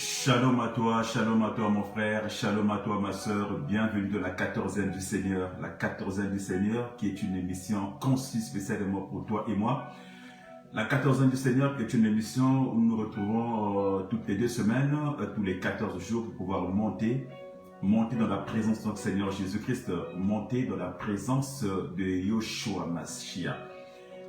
Shalom à toi mon frère, shalom à toi ma soeur, bienvenue dans la 14e du Seigneur. La 14e du Seigneur qui est une émission conçue spécialement pour toi et moi. La 14e du Seigneur qui est une émission où nous nous retrouvons toutes les 2 semaines, tous les 14 jours pour pouvoir monter dans la présence de notre Seigneur Jésus-Christ, monter dans la présence de Yoshua Mashiach.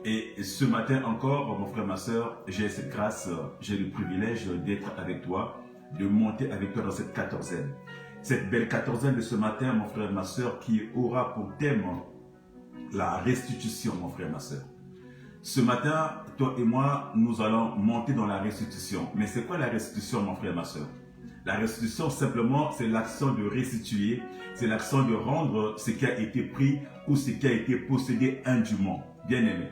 Et ce matin encore, mon frère, ma soeur, j'ai cette grâce, j'ai le privilège d'être avec toi, de monter avec toi dans cette 14e. Cette belle 14e de ce matin, mon frère, ma soeur, qui aura pour thème la restitution, mon frère, ma soeur. Ce matin, toi et moi, nous allons monter dans la restitution. Mais c'est quoi la restitution, mon frère, ma soeur? La restitution, simplement, c'est l'action de restituer, c'est l'action de rendre ce qui a été pris ou ce qui a été possédé indûment. Bien aimé.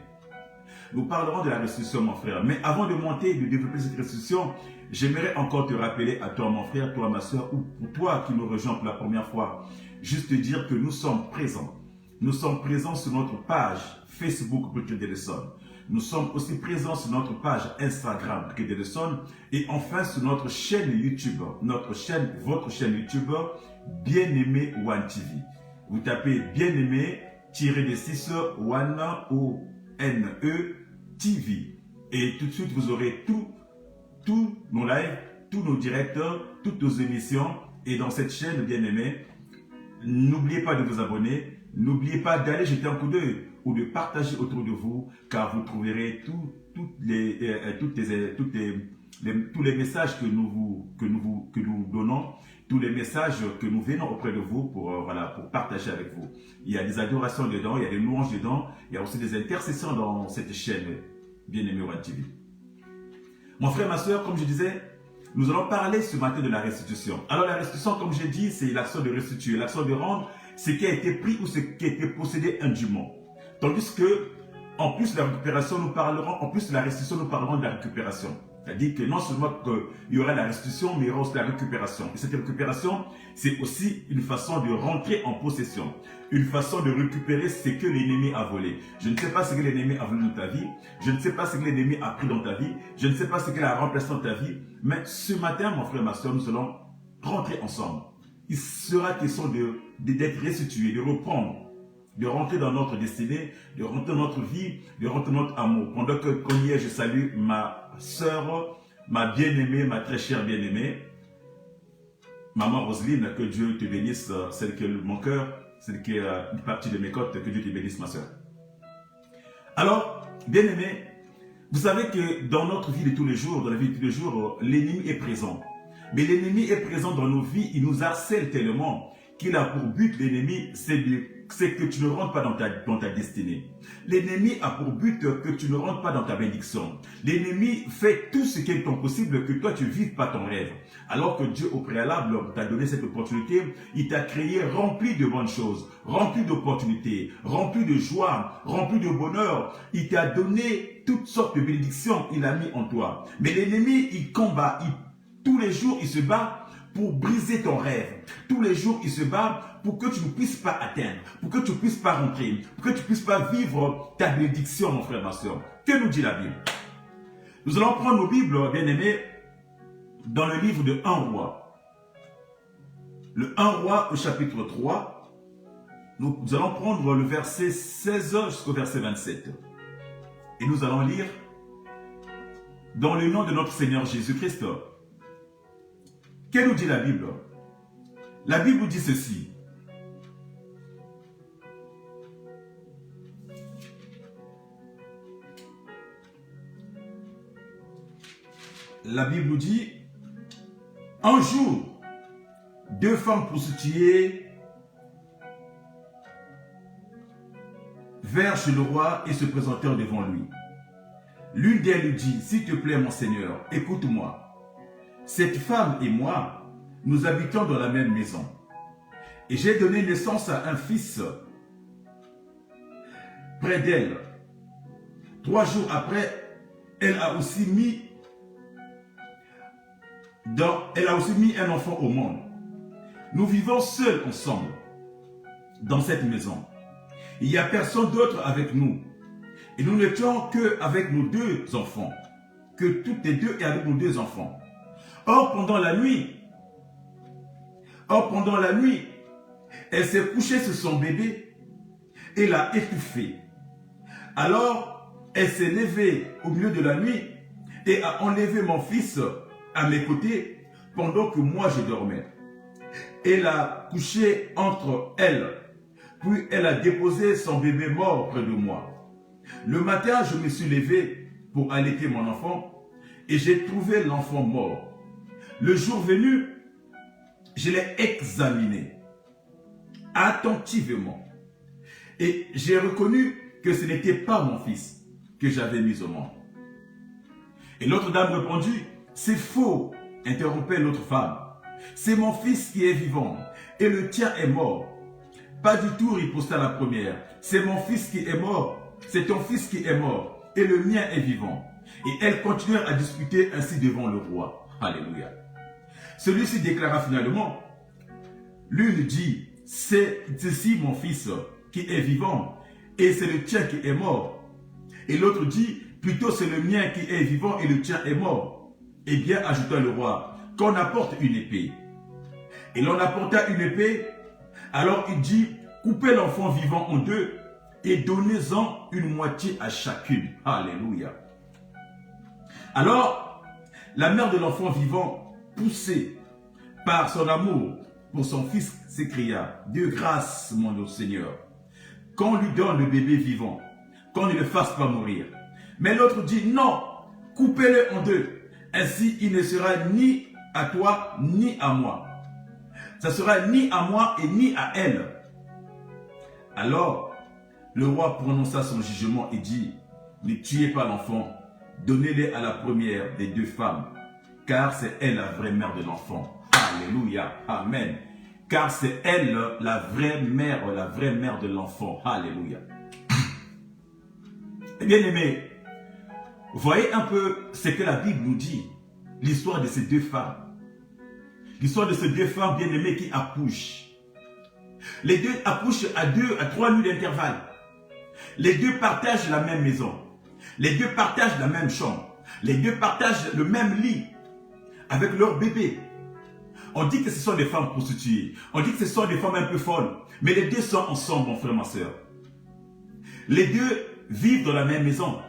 Nous parlerons de la restitution, mon frère. Mais avant de monter et de développer cette restitution, j'aimerais encore te rappeler à toi, mon frère, toi, ma soeur, ou pour toi qui nous rejoins pour la première fois, juste te dire que nous sommes présents. Nous sommes présents sur notre page Facebook Briquet de Leçon. Nous sommes aussi présents sur notre page Instagram Briquet de Leçon. Et enfin sur notre chaîne YouTube, votre chaîne YouTube, Bien-Aimé One TV. Vous tapez Bien-Aimé -6 One ou NE TV. Et tout de suite, vous aurez tous nos lives, tous nos directeurs, toutes nos émissions. Et dans cette chaîne, bien aimé, n'oubliez pas de vous abonner. N'oubliez pas d'aller jeter un coup d'œil ou de partager autour de vous, car vous trouverez tous les messages que nous donnons, tous les messages que nous venons auprès de vous pour partager avec vous. Il y a des adorations dedans, il y a des louanges dedans, il y a aussi des intercessions dans cette chaîne Bien-Aimé One TV. Mon frère, ma soeur, comme je disais, nous allons parler ce matin de la restitution. Alors la restitution, comme j'ai dit, c'est l'action de restituer, l'action de rendre ce qui a été pris ou ce qui a été possédé indûment. Tandis que, en plus de la récupération, en plus de la restitution, nous parlerons de la récupération. C'est-à-dire que non seulement il y aura la restitution, mais il y aura aussi la récupération. Et cette récupération, c'est aussi une façon de rentrer en possession. Une façon de récupérer ce que l'ennemi a volé. Je ne sais pas ce que l'ennemi a volé dans ta vie. Je ne sais pas ce que l'ennemi a pris dans ta vie. Je ne sais pas ce qu'il a remplacé dans ta vie. Mais ce matin, mon frère, ma soeur, nous allons rentrer ensemble. Il sera question d'être restitué, de reprendre, de rentrer dans notre destinée, de rentrer dans notre vie, de rentrer dans notre amour. Pendant qu'on y est, je salue ma soeur, ma bien-aimée, ma très chère bien-aimée, maman Roselyne, que Dieu te bénisse, celle qui est mon cœur, celle qui est une partie de mes côtes, que Dieu te bénisse, ma soeur. Alors, bien-aimée, vous savez que dans notre vie de tous les jours, dans la vie de tous les jours, l'ennemi est présent. Mais l'ennemi est présent dans nos vies, il nous harcèle tellement qu'il a pour but, l'ennemi, c'est que tu ne rentres pas dans ta destinée. L'ennemi a pour but que tu ne rentres pas dans ta bénédiction. L'ennemi fait tout ce qui est possible que toi tu ne vives pas ton rêve. Alors que Dieu au préalable t'a donné cette opportunité, il t'a créé rempli de bonnes choses, rempli d'opportunités, rempli de joie, rempli de bonheur. Il t'a donné toutes sortes de bénédictions, il a mis en toi. Mais l'ennemi, il combat, tous les jours il se bat pour briser ton rêve. Tous les jours, il se bat pour que tu ne puisses pas atteindre, pour que tu ne puisses pas rentrer, pour que tu ne puisses pas vivre ta bénédiction, mon frère, ma soeur. Que nous dit la Bible? Nous allons prendre nos Bibles, bien-aimés, dans le livre de 1 roi. Le 1 roi au chapitre 3, nous allons prendre le verset 16 jusqu'au verset 27. Et nous allons lire dans le nom de notre Seigneur Jésus-Christ. Que nous dit la Bible? La Bible dit ceci. La Bible nous dit, un jour, 2 femmes prostituées vinrent chez le roi et se présentèrent devant lui. L'une d'elles lui dit, s'il te plaît, mon Seigneur, écoute-moi. Cette femme et moi, nous habitons dans la même maison. Et j'ai donné naissance à un fils près d'elle. 3 jours après, elle a aussi mis un enfant au monde. Nous vivons seuls ensemble dans cette maison. Il n'y a personne d'autre avec nous. Et nous n'étions qu'avec nos 2 enfants. Que toutes les 2 et avec nos 2 enfants. Or, pendant la nuit, elle s'est couchée sur son bébé et l'a étouffé. Alors, elle s'est levée au milieu de la nuit et a enlevé mon fils à mes côtés pendant que moi je dormais. Elle a couché entre elles, puis elle a déposé son bébé mort près de moi. Le matin, je me suis levé pour allaiter mon enfant et j'ai trouvé l'enfant mort. Le jour venu, je l'ai examiné attentivement et j'ai reconnu que ce n'était pas mon fils que j'avais mis au monde. Et l'autre dame répondit, c'est faux, interrompait l'autre femme. C'est mon fils qui est vivant et le tien est mort. Pas du tout, riposta la première. C'est mon fils qui est mort, c'est ton fils qui est mort et le mien est vivant. Et elles continuèrent à discuter ainsi devant le roi. Alléluia. Celui-ci déclara finalement, l'une dit, c'est ici mon fils qui est vivant et c'est le tien qui est mort. Et l'autre dit, plutôt c'est le mien qui est vivant et le tien est mort. Eh bien, ajouta le roi, qu'on apporte une épée. Et l'on apporta une épée, alors il dit, coupez l'enfant vivant en deux et donnez-en une moitié à chacune. Alléluia. Alors, la mère de l'enfant vivant, poussée par son amour pour son fils, s'écria, de grâce, mon Seigneur, qu'on lui donne le bébé vivant, qu'on ne le fasse pas mourir. Mais l'autre dit, non, coupez-le en deux, ainsi il ne sera ni à toi, ni à moi. Ça sera ni à moi et ni à elle. Alors, le roi prononça son jugement et dit, ne tuez pas l'enfant, donnez-le à la première des deux femmes, car c'est elle la vraie mère de l'enfant. Alléluia, amen. Car c'est elle la vraie mère de l'enfant. Alléluia. Bien aimé, voyez un peu ce que la Bible nous dit, l'histoire de ces deux femmes. L'histoire de ces deux femmes bien aimées qui accouchent. Les deux accouchent à 3 nuits d'intervalle. Les deux partagent la même maison. Les deux partagent la même chambre. Les deux partagent le même lit avec leur bébé. On dit que ce sont des femmes prostituées. On dit que ce sont des femmes un peu folles. Mais les deux sont ensemble, mon frère, ma soeur. Les deux vivent dans la même maison.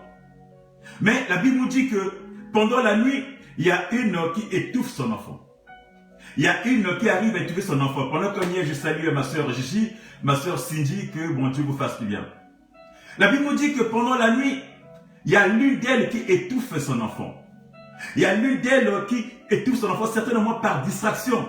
Mais la Bible nous dit que pendant la nuit, il y a une qui étouffe son enfant. Il y a une qui arrive à étouffer son enfant. Pendant qu'on y est, je salue ma soeur Gigi, ma soeur Cindy, que bon Dieu vous fasse du bien. La Bible nous dit que pendant la nuit, il y a l'une d'elles qui étouffe son enfant. Il y a l'une d'elles qui étouffe son enfant, certainement par distraction.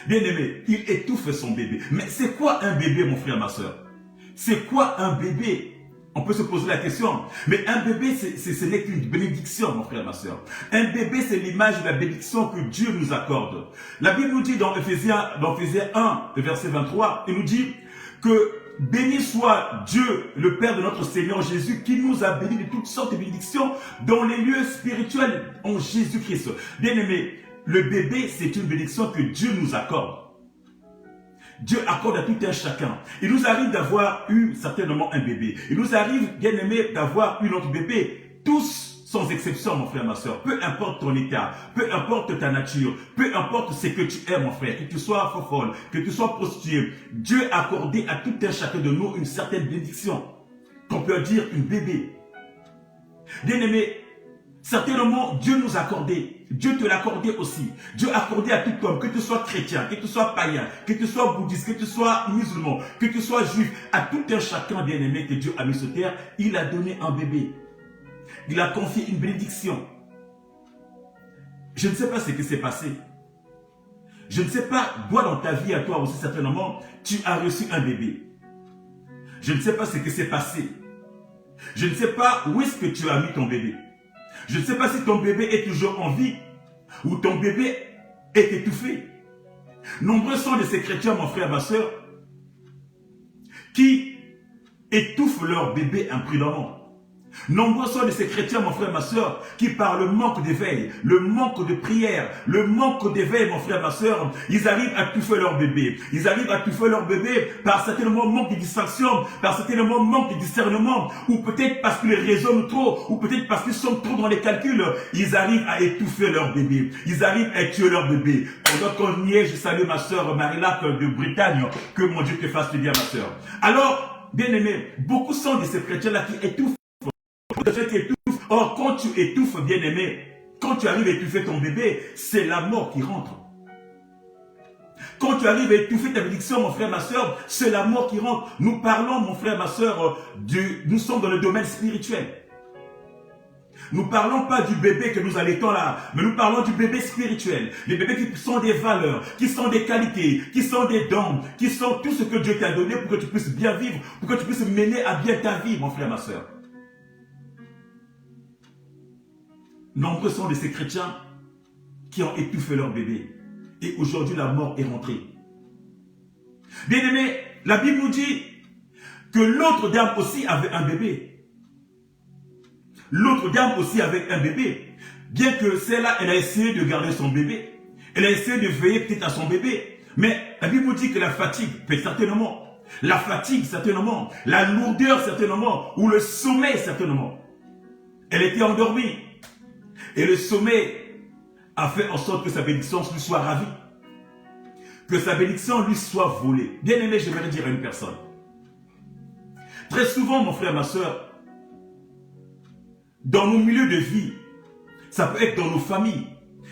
Bien aimé, il étouffe son bébé. Mais c'est quoi un bébé, mon frère, ma soeur? C'est quoi un bébé? On peut se poser la question. Mais un bébé, ce n'est qu'une bénédiction, mon frère, ma soeur. Un bébé, c'est l'image de la bénédiction que Dieu nous accorde. La Bible nous dit dans Ephésiens 1, verset 23, il nous dit que béni soit Dieu, le Père de notre Seigneur Jésus, qui nous a bénis de toutes sortes de bénédictions dans les lieux spirituels en Jésus-Christ. Bien aimé, le bébé, c'est une bénédiction que Dieu nous accorde. Dieu accorde à tout un chacun. Il nous arrive d'avoir eu certainement un bébé. Il nous arrive, bien aimé, d'avoir eu notre bébé. Tous, sans exception, mon frère, ma soeur. Peu importe ton état, peu importe ta nature, peu importe ce que tu es, mon frère, que tu sois folle, que tu sois prostitué, Dieu a accordé à tout un chacun de nous une certaine bénédiction. Qu'on peut dire une bébé. Bien aimé, certainement, Dieu nous a accordé. Dieu te l'a accordé aussi. Dieu a accordé à tout homme, que tu sois chrétien, que tu sois païen, que tu sois bouddhiste, que tu sois musulman, que tu sois juif, à tout un chacun bien aimé que Dieu a mis sur terre, il a donné un bébé. Il a confié une bénédiction. Je ne sais pas ce qui s'est passé. Je ne sais pas, toi dans ta vie à toi aussi certainement, tu as reçu un bébé. Je ne sais pas ce qui s'est passé. Je ne sais pas où est-ce que tu as mis ton bébé. Je ne sais pas si ton bébé est toujours en vie ou ton bébé est étouffé. Nombreux sont de ces chrétiens, mon frère, ma soeur, qui étouffent leur bébé imprudemment. Nombreux sont de ces chrétiens, mon frère, ma soeur, qui par le manque d'éveil, le manque de prière, le manque d'éveil, mon frère, ma soeur, ils arrivent à tuer leur bébé. Ils arrivent à tuer leur bébé par certainement manque de distraction, par certainement manque de discernement, ou peut-être parce qu'ils raisonnent trop, ou peut-être parce qu'ils sont trop dans les calculs. Ils arrivent à étouffer leur bébé. Ils arrivent à tuer leur bébé. Pendant qu'on y est, je salue ma soeur Marie-Lac de Bretagne. Que mon Dieu te fasse du bien, ma soeur. Alors, bien aimé, beaucoup sont de ces chrétiens-là qui étouffent. Or, quand tu étouffes, bien-aimé, quand tu arrives à étouffer ton bébé, c'est la mort qui rentre. Quand tu arrives à étouffer ta bénédiction, mon frère, ma soeur, c'est la mort qui rentre. Nous parlons, mon frère, ma soeur, nous sommes dans le domaine spirituel. Nous ne parlons pas du bébé que nous allaitons là, mais nous parlons du bébé spirituel. Les bébés qui sont des valeurs, qui sont des qualités, qui sont des dons, qui sont tout ce que Dieu t'a donné pour que tu puisses bien vivre, pour que tu puisses mener à bien ta vie, mon frère, ma soeur. Nombreux sont de ces chrétiens qui ont étouffé leur bébé. Et aujourd'hui, la mort est rentrée. Bien aimé, la Bible nous dit que l'autre dame aussi avait un bébé. L'autre dame aussi avait un bébé. Bien que celle-là, elle a essayé de garder son bébé. Elle a essayé de veiller peut-être à son bébé. Mais la Bible nous dit que la fatigue, certainement, la fatigue, certainement, la lourdeur, certainement, ou le sommeil, certainement. Elle était endormie. Et le sommeil a fait en sorte que sa bénédiction lui soit ravie. Que sa bénédiction lui soit volée. Bien aimé, je vais dire à une personne. Très souvent, mon frère, ma soeur, dans nos milieux de vie, ça peut être dans nos familles,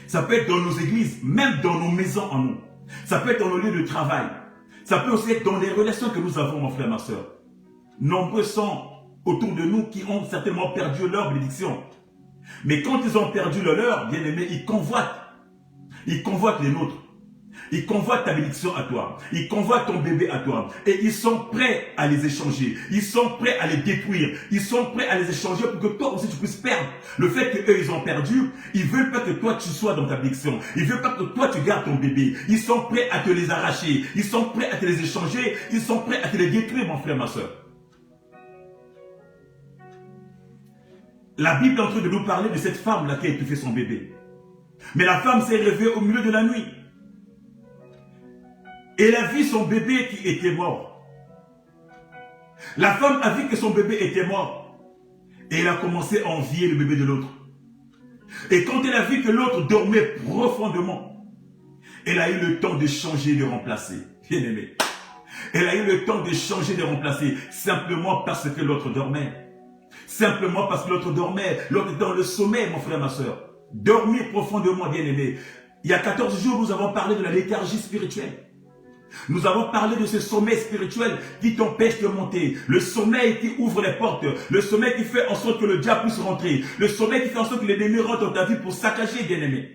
ça peut être dans nos églises, même dans nos maisons en nous. Ça peut être dans nos lieux de travail. Ça peut aussi être dans les relations que nous avons, mon frère, ma soeur. Nombreux sont autour de nous qui ont certainement perdu leur bénédiction. Mais quand ils ont perdu le leur, bien aimé, ils convoitent. Ils convoitent les nôtres. Ils convoitent ta bénédiction à toi. Ils convoitent ton bébé à toi. Et ils sont prêts à les échanger. Ils sont prêts à les détruire. Ils sont prêts à les échanger pour que toi aussi tu puisses perdre. Le fait qu'eux ils ont perdu, ils veulent pas que toi tu sois dans ta bénédiction. Ils veulent pas que toi tu gardes ton bébé. Ils sont prêts à te les arracher. Ils sont prêts à te les échanger. Ils sont prêts à te les détruire, mon frère, ma soeur. La Bible est en train de nous parler de cette femme-là qui a étouffé son bébé. Mais la femme s'est réveillée au milieu de la nuit. Et elle a vu son bébé qui était mort. La femme a vu que son bébé était mort. Et elle a commencé à envier le bébé de l'autre. Et quand elle a vu que l'autre dormait profondément, elle a eu le temps de changer, de remplacer. Bien aimé. Elle a eu le temps de changer, de remplacer. Simplement parce que l'autre dormait. Simplement parce que l'autre dormait. L'autre est dans le sommeil, mon frère, ma soeur. Dormir profondément, bien aimé. Il y a 14 jours, nous avons parlé de la léthargie spirituelle. Nous avons parlé de ce sommeil spirituel qui t'empêche de monter. Le sommeil qui ouvre les portes. Le sommeil qui fait en sorte que le diable puisse rentrer. Le sommeil qui fait en sorte que l'ennemi rentre dans ta vie pour saccager, bien aimé.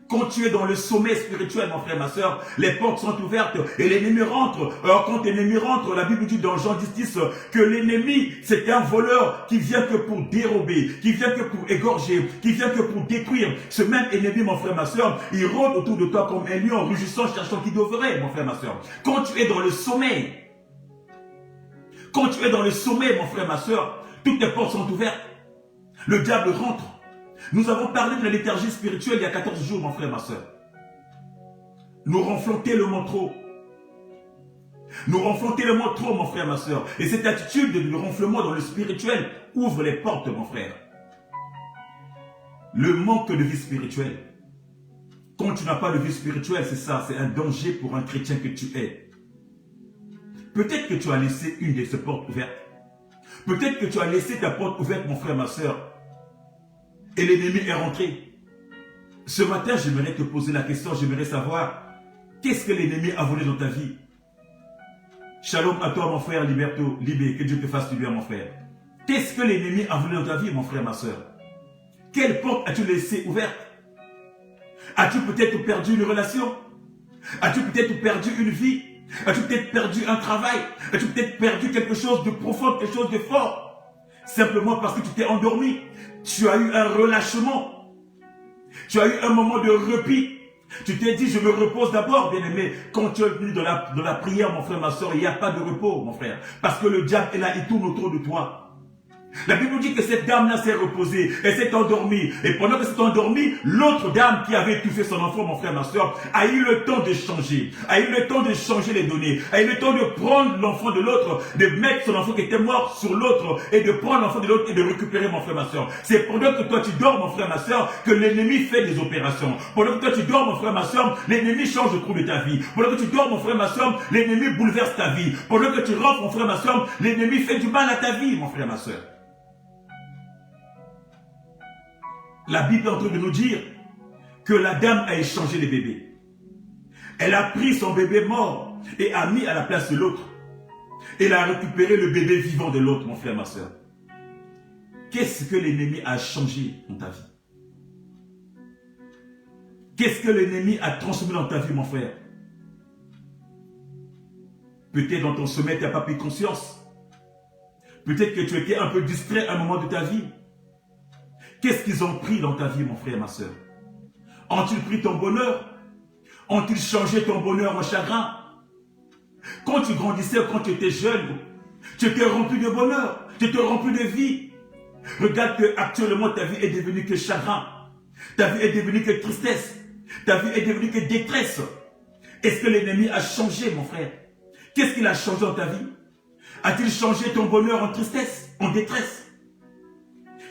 Quand tu es dans le sommeil spirituel, mon frère, ma soeur, les portes sont ouvertes et l'ennemi rentre. Alors quand l'ennemi rentre, la Bible dit dans Jean 10 que l'ennemi, c'est un voleur qui vient que pour dérober, qui vient que pour égorger, qui vient que pour détruire. Ce même ennemi, mon frère, ma soeur, il rôde autour de toi comme un lion rugissant, cherchant qui devrait, mon frère, ma soeur. Quand tu es dans le sommeil, mon frère, ma soeur, toutes les portes sont ouvertes. Le diable rentre. Nous avons parlé de la léthargie spirituelle il y a 14 jours, mon frère, ma soeur. Nous ronflons tellement trop. Nous ronflons tellement trop, mon frère, ma soeur. Et cette attitude de ronflement dans le spirituel ouvre les portes, mon frère. Le manque de vie spirituelle. Quand tu n'as pas de vie spirituelle, c'est ça, c'est un danger pour un chrétien que tu es. Peut-être que tu as laissé une de ces portes ouvertes. Peut-être que tu as laissé ta porte ouverte, mon frère, ma soeur. Et l'ennemi est rentré. Ce matin, j'aimerais te poser la question, j'aimerais savoir, qu'est-ce que l'ennemi a volé dans ta vie? Shalom à toi, mon frère Liberto, Libé, que Dieu te fasse du bien, mon frère. Qu'est-ce que l'ennemi a volé dans ta vie, mon frère, ma soeur? Quelle porte as-tu laissé ouverte? As-tu peut-être perdu une relation? As-tu peut-être perdu une vie? As-tu peut-être perdu un travail? As-tu peut-être perdu quelque chose de profond, quelque chose de fort? Simplement parce que tu t'es endormi. Tu as eu un relâchement. Tu as eu un moment de repos. Tu t'es dit, je me repose d'abord, bien-aimé. Quand tu es venu dans la prière, mon frère, ma soeur, il n'y a pas de repos, mon frère. Parce que le diable est là, il tourne autour de toi. La Bible nous dit que cette dame-là s'est reposée, elle s'est endormie. Et pendant que s'est endormie, l'autre dame qui avait étouffé son enfant, mon frère, ma soeur, a eu le temps de changer. A eu le temps de changer les données. A eu le temps de prendre l'enfant de l'autre, de mettre son enfant qui était mort sur l'autre et de prendre l'enfant de l'autre et de récupérer, mon frère, ma soeur. C'est pendant que toi tu dors, mon frère, ma soeur, que l'ennemi fait des opérations. Pendant que toi tu dors, mon frère, ma soeur, l'ennemi change le cours de ta vie. Pendant que tu dors, mon frère, ma soeur, l'ennemi bouleverse ta vie. Pendant que tu rentres, mon frère, ma soeur, l'ennemi fait du mal à ta vie, mon frère, ma soeur. La Bible est en train de nous dire que la dame a échangé les bébés. Elle a pris son bébé mort et a mis à la place de l'autre. Elle a récupéré le bébé vivant de l'autre, mon frère, ma soeur. Qu'est-ce que l'ennemi a changé dans ta vie? Qu'est-ce que l'ennemi a transformé dans ta vie, mon frère? Peut-être dans ton sommeil, tu n'as pas pris conscience. Peut-être que tu étais un peu distrait à un moment de ta vie. Qu'est-ce qu'ils ont pris dans ta vie, mon frère et ma soeur? Ont-ils pris ton bonheur? Ont-ils changé ton bonheur en chagrin? Quand tu grandissais, quand tu étais jeune, tu étais rempli de bonheur, tu étais rempli de vie. Regarde que actuellement ta vie est devenue que chagrin. Ta vie est devenue que tristesse. Ta vie est devenue que détresse. Est-ce que l'ennemi a changé, mon frère? Qu'est-ce qu'il a changé dans ta vie? A-t-il changé ton bonheur en tristesse, en détresse?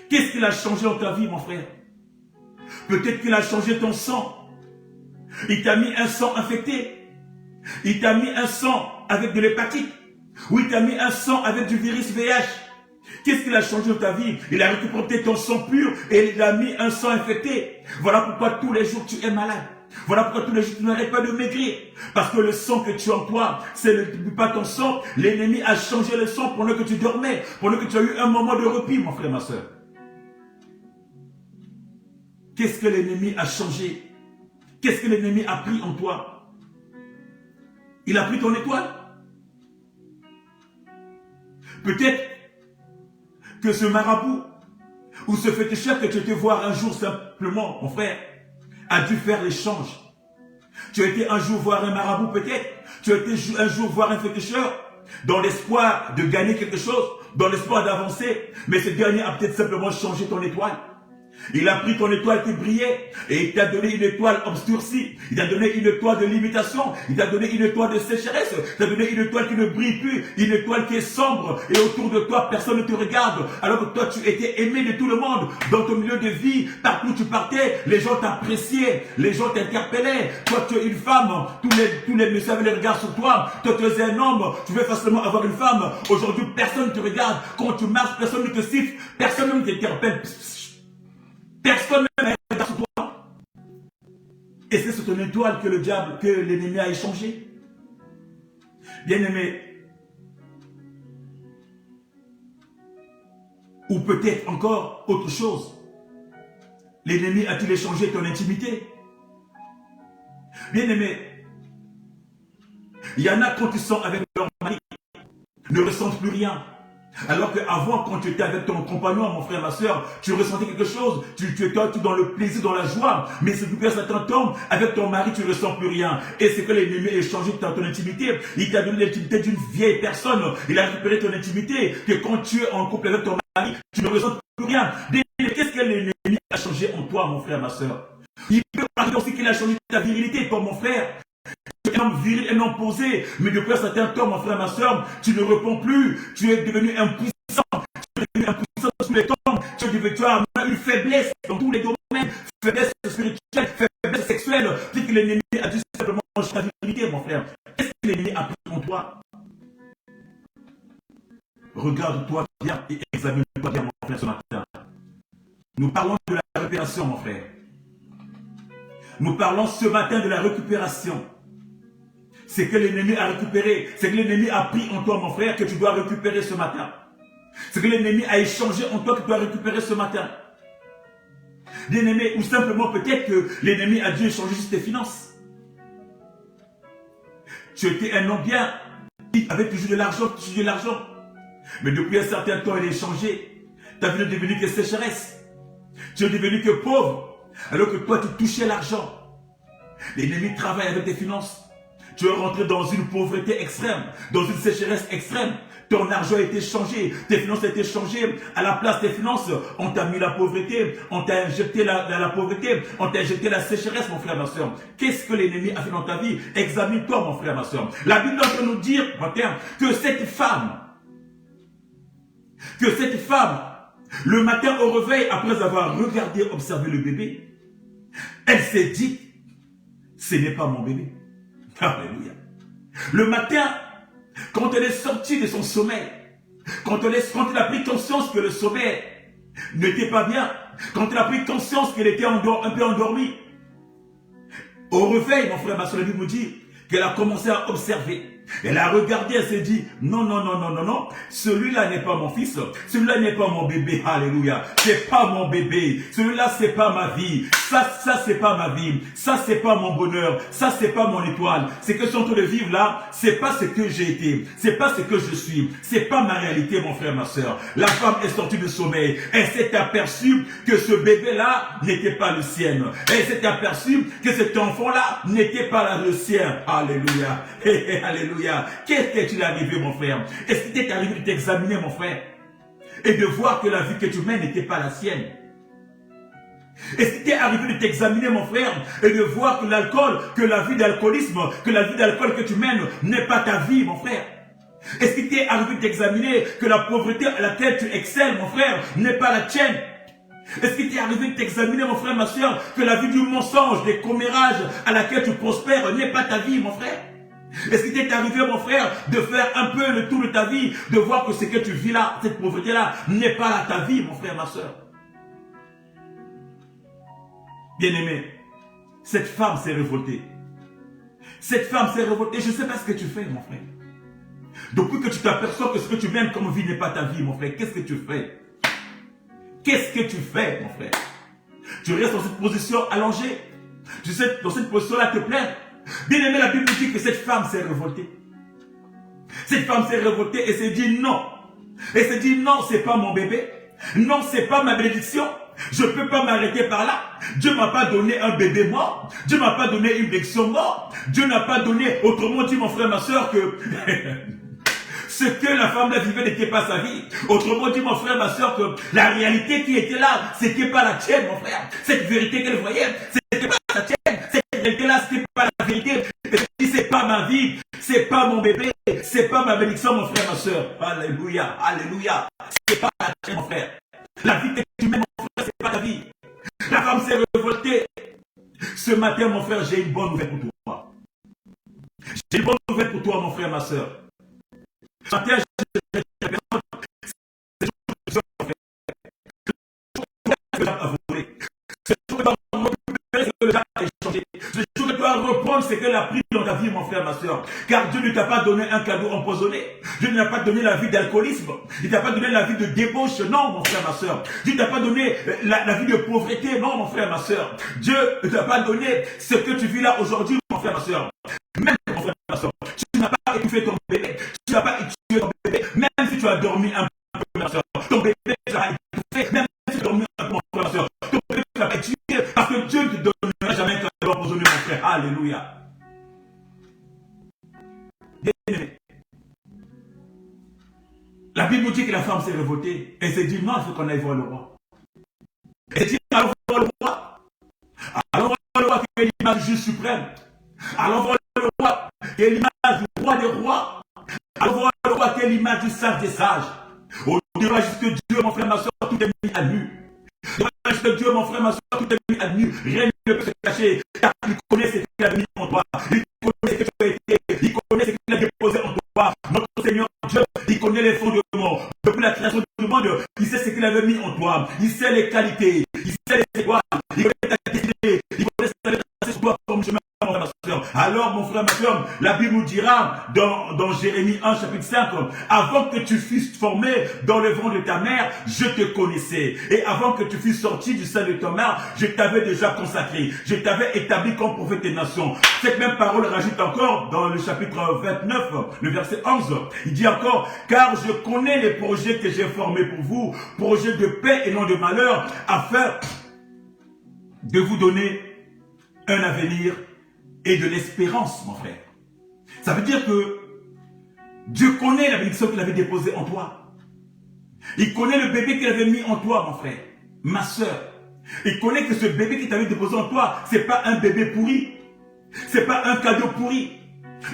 Qu'est-ce qu'il a changé dans ta vie, mon frère? Peut-être qu'il a changé ton sang. Il t'a mis un sang infecté. Il t'a mis un sang avec de l'hépatite. Ou il t'a mis un sang avec du virus VIH. Qu'est-ce qu'il a changé dans ta vie? Il a récupéré ton sang pur et il a mis un sang infecté. Voilà pourquoi tous les jours tu es malade. Voilà pourquoi tous les jours tu n'arrêtes pas de maigrir. Parce que le sang que tu as en toi, c'est pas ton sang. L'ennemi a changé le sang pendant que tu dormais. Pendant que tu as eu un moment de repos, mon frère, ma soeur. Qu'est-ce que l'ennemi a changé? Qu'est-ce que l'ennemi a pris en toi? Il a pris ton étoile. Peut-être que ce marabout ou ce féticheur que tu étais voir un jour simplement, mon frère, a dû faire l'échange. Tu as été un jour voir un marabout peut-être. Tu as été un jour voir un féticheur dans l'espoir de gagner quelque chose, dans l'espoir d'avancer. Mais ce dernier a peut-être simplement changé ton étoile. Il a pris ton étoile qui brillait et il t'a donné une étoile obscurcie. Il t'a donné une étoile de limitation. Il t'a donné une étoile de sécheresse. Il t'a donné une étoile qui ne brille plus. Une étoile qui est sombre et autour de toi, personne ne te regarde. Alors que toi, tu étais aimé de tout le monde. Dans ton milieu de vie, partout où tu partais, les gens t'appréciaient. Les gens t'interpellaient. Toi, tu es une femme. Tous les messieurs avaient les regards sur toi. Toi, tu es un homme. Tu veux facilement avoir une femme. Aujourd'hui, personne ne te regarde. Quand tu marches, personne ne te siffle. Personne ne t'interpelle. Personne ne regarde sur toi. Et c'est sur ton étoile que le diable, que l'ennemi a échangé. Bien-aimé. Ou peut-être encore autre chose. L'ennemi a-t-il échangé ton intimité? Bien-aimé. Il y en a quand ils sont avec leur mari, ne ressentent plus rien. Alors qu'avant, quand tu étais avec ton compagnon, mon frère, ma soeur, tu ressentais quelque chose, tu étais dans le plaisir, dans la joie. Mais c'est depuis que ça t'entend, avec ton mari, tu ne ressens plus rien. Et c'est que l'ennemi a échangé ton intimité. Il t'a donné l'intimité d'une vieille personne. Il a récupéré ton intimité. Que quand tu es en couple avec ton mari, tu ne ressens plus rien. Qu'est-ce que l'ennemi a changé en toi, mon frère, ma soeur? Il peut parler aussi qu'il a changé ta virilité, toi, mon frère. Un homme viril, un homme posé, mais depuis un certain temps, mon frère, ma soeur, tu ne réponds plus, tu es devenu impuissant, tu es devenu impuissant sur les temps, tu as une faiblesse dans tous les domaines, faiblesse spirituelle, faiblesse sexuelle, c'est que l'ennemi a dû simplement changer ta virilité, mon frère. Qu'est-ce que l'ennemi a pris en toi? Regarde-toi bien et examine-toi bien, mon frère, ce matin. Nous parlons de la récupération, mon frère. Nous parlons ce matin de la récupération. C'est que l'ennemi a récupéré, c'est que l'ennemi a pris en toi, mon frère, que tu dois récupérer ce matin. C'est que l'ennemi a échangé en toi que tu dois récupérer ce matin. Bien-aimé, ou simplement peut-être que l'ennemi a dû échanger juste tes finances. Tu étais un homme bien, qui avait toujours de l'argent, Mais depuis un certain temps, il a échangé. Ta vie est devenue que sécheresse. Tu es devenu que pauvre, alors que toi, tu touchais l'argent. L'ennemi travaille avec tes finances. tu es rentré dans une pauvreté extrême, dans une sécheresse extrême. Ton argent a été changé, tes finances ont été changées. À la place des finances, on t'a mis la pauvreté, on t'a injecté la pauvreté, on t'a injecté la sécheresse, mon frère, ma soeur. Qu'est-ce que l'ennemi a fait dans ta vie? Examine-toi, mon frère, ma soeur. La Bible doit nous dire, que cette femme, le matin au réveil, après avoir regardé, observé le bébé, elle s'est dit, ce n'est pas mon bébé. Alléluia. Le matin, quand elle est sortie de son sommeil, quand elle a pris conscience que le sommeil n'était pas bien, quand elle a pris conscience qu'elle était un peu endormie, au réveil, mon frère, ma soeur, la Bible me dit qu'elle a commencé à observer. Elle a regardé, elle s'est dit, non, non, non, non, non, non, celui-là n'est pas mon fils, celui-là n'est pas mon bébé, alléluia, c'est pas mon bébé, celui-là c'est pas ma vie, ça c'est pas ma vie, ça c'est pas mon bonheur, ça c'est pas mon étoile, c'est que je suis en train de vivre là, c'est pas ce que j'ai été, c'est pas ce que je suis, c'est pas ma réalité, mon frère, ma soeur. La femme est sortie du sommeil, elle s'est aperçue que ce bébé-là n'était pas le sien, elle s'est aperçue que cet enfant-là n'était pas le sien, alléluia, alléluia. Qu'est-ce qui t'est arrivé, mon frère? Est-ce qu'il t'est arrivé de t'examiner, mon frère, et de voir que la vie que tu mènes n'était pas la sienne? Est-ce qu'il t'est arrivé de t'examiner, mon frère, et de voir que l'alcool, que la vie d'alcoolisme, que la vie d'alcool que tu mènes n'est pas ta vie, mon frère? Est-ce qu'il t'est arrivé de t'examiner que la pauvreté à laquelle tu excelles, mon frère, n'est pas la tienne? Est-ce qu'il t'est arrivé de t'examiner, mon frère, ma soeur, que la vie du mensonge, des commérages à laquelle tu prospères n'est pas ta vie, mon frère? Est-ce qu'il t'est arrivé, mon frère, de faire un peu le tour de ta vie, de voir que ce que tu vis là, cette pauvreté-là, n'est pas là ta vie, mon frère, ma soeur? Bien-aimé, cette femme s'est révoltée. Cette femme s'est révoltée. Je ne sais pas ce que tu fais, mon frère. Depuis que tu t'aperçois que ce que tu mènes comme vie n'est pas ta vie, mon frère, qu'est-ce que tu fais? Qu'est-ce que tu fais, mon frère? Tu restes dans cette position allongée. Tu sais, dans cette position-là, te plaindre. Bien aimé, la Bible dit que cette femme s'est révoltée. Cette femme s'est révoltée et s'est dit non. Elle s'est dit non, c'est pas mon bébé. Non, c'est pas ma bénédiction. Je ne peux pas m'arrêter par là. Dieu ne m'a pas donné un bébé mort. Dieu ne m'a pas donné une bénédiction morte. Dieu n'a pas donné, autrement dit, mon frère, ma soeur, que ce que la femme là vivait n'était pas sa vie. Autrement dit, mon frère, ma soeur, que la réalité qui était là, c'était pas la tienne, mon frère. Cette vérité qu'elle voyait, c'était pas la tienne. Cette vérité-là, c'était pas la vérité. C'est pas ma vie, c'est pas mon bébé, c'est pas ma bénédiction, mon frère, ma soeur. Alléluia, alléluia. C'est pas la tienne, mon frère. La vie que tu mènes, mon frère, c'est pas ta vie. La femme s'est révoltée. Ce matin, mon frère, j'ai une bonne nouvelle pour toi. J'ai une bonne nouvelle pour toi, mon frère, ma soeur. Ce matin, j'ai le jour que tu dois reprendre ce qu'elle a pris dans ta vie, mon frère, ma soeur. Car Dieu ne t'a pas donné un cadeau empoisonné. Dieu ne t'a pas donné la vie d'alcoolisme. Il ne t'a pas donné la vie de débauche. Non, mon frère, ma soeur. Dieu ne t'a pas donné la vie de pauvreté. Non, mon frère, ma soeur. Dieu ne t'a pas donné ce que tu vis là aujourd'hui, mon frère, ma soeur. Même, mon frère, ma soeur, tu n'as pas étouffé ton bébé. Tu n'as pas étouffé ton bébé. Même si tu as dormi un peu, ma soeur. Ton bébé sera étouffé. Même si tu as dormi un peu, mon frère, ma soeur. Ton bébé sera étouffé. Parce que Dieu ne te donnera jamais un cadeau empoisonné, mon frère. Alléluia. Bien-aimé. La Bible nous dit que la femme s'est révoltée. Elle s'est dit, non, il faut qu'on aille voir le roi. Elle dit, allons voir le roi. Allons voir le roi qui est l'image du juge suprême. Allons voir le roi qui est l'image du roi des rois. Allons voir le roi qui est l'image du sage des sages. Au devant juste Dieu, mon frère, ma soeur, tout est mis à nu. Devant juste Dieu, mon frère, ma soeur, tout est mis à nu. Rien ne peut se cacher. Car il connaît ce qu'il a mis en toi. Il connaît ce que tu as été. Il connaît ce qu'il a déposé en toi. Notre Seigneur Dieu, il connaît les fondements. Depuis la création du monde, il sait ce qu'il avait mis en toi. Il sait les qualités. Il sait les étoiles. Il connaît ta destinée. Il connaît ce qu'il avait tracé sur toi comme chemin, mon frère, ma soeur. Alors, mon frère, ma soeur, la Bible nous dira dans Jérémie 1, chapitre 5, avant que tu fusses formé dans le ventre de ta mère, je te connaissais. Et avant que tu fusses sorti du sein de ta mère, je t'avais déjà consacré. Je t'avais établi comme prophète des nations. Cette même parole rajoute encore dans le chapitre 29, le verset 11. Il dit encore, car je connais les projets que j'ai formés pour vous, projets de paix et non de malheur, afin de vous donner un avenir et de l'espérance, mon frère. Ça veut dire que Dieu connaît la bénédiction qu'il avait déposée en toi. Il connaît le bébé qu'il avait mis en toi, mon frère, ma soeur. Il connaît que ce bébé qu'il t'avait déposé en toi, ce n'est pas un bébé pourri. Ce n'est pas un cadeau pourri.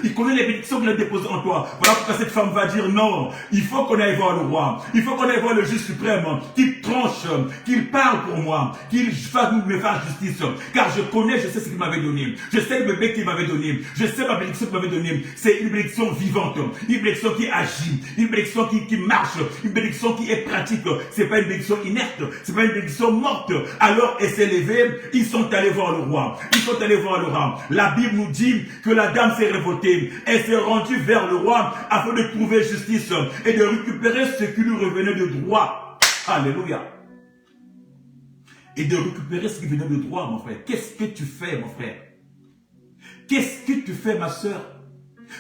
Il connaît les bénédictions qu'il a déposées en toi. Voilà pourquoi cette femme va dire non. Il faut qu'on aille voir le roi. Il faut qu'on aille voir le juge suprême. Qu'il tranche, qu'il parle pour moi. Qu'il me fasse justice. Car je connais, je sais ce qu'il m'avait donné. Je sais le bébé qu'il m'avait donné. Je sais ma bénédiction qu'il m'avait donnée. C'est une bénédiction vivante. Une bénédiction qui agit. Une bénédiction qui marche. Une bénédiction qui est pratique. C'est pas une bénédiction inerte. C'est pas une bénédiction morte. Alors elle s'est levée. Ils sont allés voir le roi. Ils sont allés voir le roi. La Bible nous dit que la dame s'est révoltée. Elle s'est rendue vers le roi afin de trouver justice et de récupérer ce qui lui revenait de droit. Alléluia. Et de récupérer ce qui venait de droit, mon frère. Qu'est-ce que tu fais, mon frère? Qu'est-ce que tu fais, ma soeur?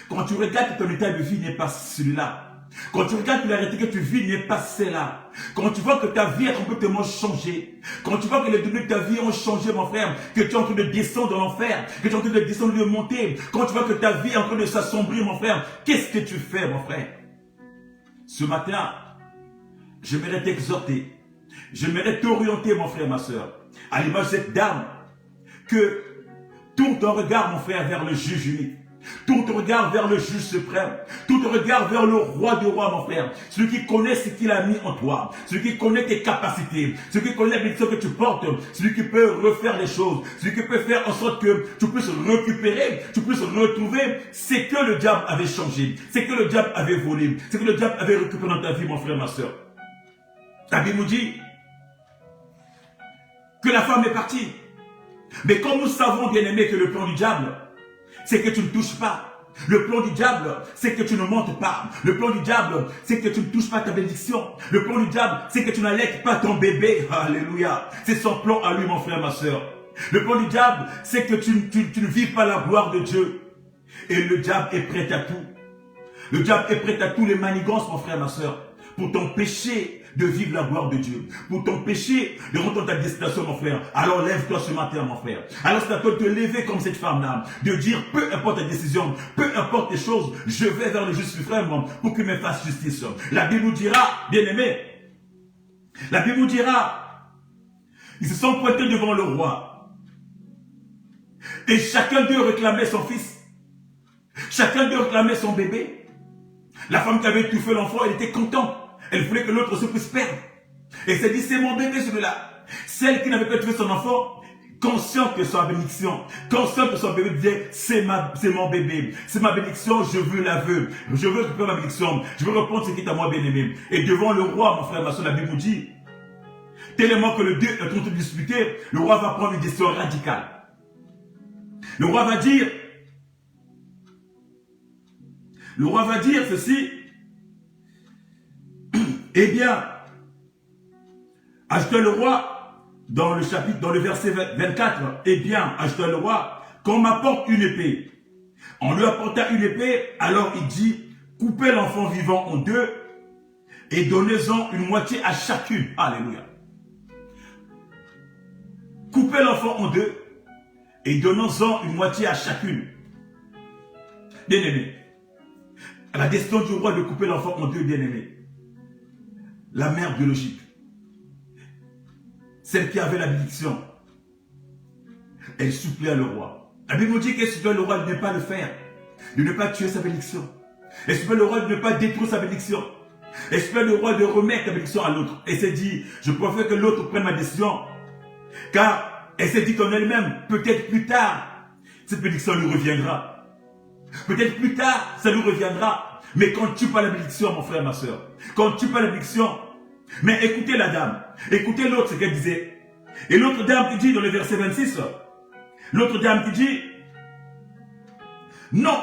Quand tu regardes que ton état de vie n'est pas celui-là. Quand tu regardes que la réalité que tu vis n'est pas celle-là. Quand tu vois que ta vie a complètement changé. Quand tu vois que les données de ta vie ont changé, mon frère. Que tu es en train de descendre dans l'enfer. Que tu es en train de descendre, de monter. Quand tu vois que ta vie est en train de s'assombrir, mon frère. Qu'est-ce que tu fais, mon frère? Ce matin, j'aimerais t'exhorter. J'aimerais t'orienter, mon frère, ma soeur. À l'image de cette dame. Que tourne ton regard, mon frère, vers le juge unique. Tout ton regard vers le juge suprême. Tout ton regard vers le roi des rois, mon frère. Celui qui connaît ce qu'il a mis en toi. Celui qui connaît tes capacités. Celui qui connaît la bénédiction que tu portes. Celui qui peut refaire les choses. Celui qui peut faire en sorte que tu puisses récupérer, tu puisses retrouver ce que le diable avait changé. Ce que le diable avait volé. Ce que le diable avait récupéré dans ta vie, mon frère, ma soeur. La Bible nous dit que la femme est partie. Mais comme nous savons, bien aimé, que le plan du diable, c'est que tu ne touches pas. Le plan du diable, c'est que tu ne montes pas. Le plan du diable, c'est que tu ne touches pas ta bénédiction. Le plan du diable, c'est que tu n'allaites pas ton bébé. Alléluia. C'est son plan à lui, mon frère, ma soeur. Le plan du diable, c'est que tu ne vis pas la gloire de Dieu. Et le diable est prêt à tout. Le diable est prêt à tous les manigances, mon frère, ma soeur, pour t'empêcher de vivre la gloire de Dieu, pour t'empêcher de rentrer dans ta destination, mon frère. Alors lève-toi ce matin, mon frère. Alors c'est à toi de te lever comme cette femme-là, de dire, peu importe ta décision, peu importe les choses, je vais vers le juste suprême pour qu'il me fasse justice. La Bible nous dira, bien-aimé, la Bible nous dira, ils se sont pointés devant le roi. Et chacun d'eux réclamait son fils. Chacun d'eux réclamait son bébé. La femme qui avait étouffé l'enfant, elle était contente. Elle voulait que l'autre se puisse perdre. Et elle s'est dit, c'est mon bébé celui-là. Celle qui n'avait pas tué son enfant, consciente de sa bénédiction, consciente de son bébé, disait, c'est mon bébé, c'est ma bénédiction, je veux la veux. Je veux récupérer ma bénédiction. Je veux reprendre ce qui est à moi, bien-aimé. Et devant le roi, mon frère, ma soeur, la Bible nous dit, tellement que le Dieu est en train de discuter, le roi va prendre une décision radicale. Le roi va dire ceci. Eh bien, ajouta le roi, dans le verset 24, eh bien, ajouta le roi, qu'on m'apporte une épée. On lui apporta une épée, alors il dit, coupez l'enfant vivant en deux et donnez-en une moitié à chacune. Alléluia. Coupez l'enfant en deux et donnons-en une moitié à chacune. Bien-aimé, la décision du roi de couper l'enfant en deux, bien-aimé. La mère biologique, celle qui avait la bénédiction, elle supplía le roi. La Bible nous dit qu'elle supplia le roi de ne pas le faire, de ne pas tuer sa bénédiction. Elle supplia le roi de ne pas détruire sa bénédiction. Elle supplia le roi de remettre la bénédiction à l'autre. Elle s'est dit, je préfère que l'autre prenne ma décision. Car elle s'est dit en elle-même, peut-être plus tard, cette bénédiction lui reviendra. Peut-être plus tard, ça lui reviendra. Mais quand tu parles la bénédiction, mon frère, ma soeur, quand tu parles la bénédiction, mais écoutez la dame, écoutez l'autre, ce qu'elle disait. Et l'autre dame qui dit dans le verset 26, l'autre dame qui dit, non,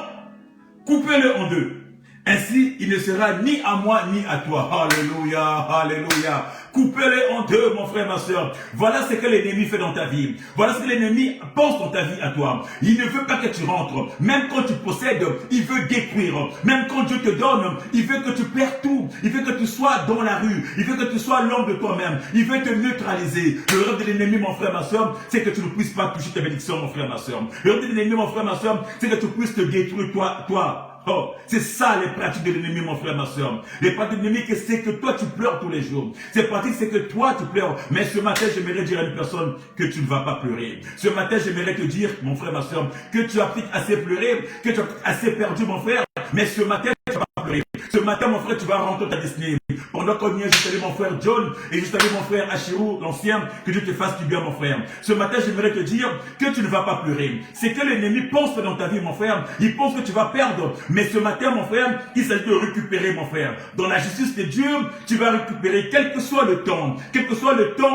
coupez-le en deux. Ainsi, il ne sera ni à moi ni à toi. Alléluia, alléluia. Coupez-les en deux, mon frère, ma soeur. Voilà ce que l'ennemi fait dans ta vie. Voilà ce que l'ennemi pense dans ta vie à toi. Il ne veut pas que tu rentres. Même quand tu possèdes, il veut détruire. Même quand Dieu te donne, il veut que tu perds tout. Il veut que tu sois dans la rue. Il veut que tu sois l'homme de toi-même. Il veut te neutraliser. Le rêve de l'ennemi, mon frère, ma soeur, c'est que tu ne puisses pas toucher ta bénédiction, mon frère, ma soeur. Le rêve de l'ennemi, mon frère, ma soeur, c'est que tu puisses te détruire toi. Oh, c'est ça les pratiques de l'ennemi, mon frère, ma soeur. Les pratiques de l'ennemi, c'est que toi tu pleures tous les jours. Ces pratiques, c'est que toi tu pleures. Mais ce matin, j'aimerais dire à une personne que tu ne vas pas pleurer. Ce matin, j'aimerais te dire, mon frère, ma soeur, que tu as peut-être assez pleuré, que tu as assez perdu, mon frère. Mais ce matin, tu vas pas pleurer. Ce matin, mon frère, tu vas rentrer ta destinée. Pendant qu'on y est, je salue mon frère John et je salue mon frère Achirou, l'ancien, que Dieu te fasse du bien, mon frère. Ce matin, j'aimerais te dire que tu ne vas pas pleurer. C'est que l'ennemi pense dans ta vie, mon frère. Il pense que tu vas perdre. Mais ce matin, mon frère, il s'agit de récupérer, mon frère. Dans la justice de Dieu, tu vas récupérer, quel que soit le temps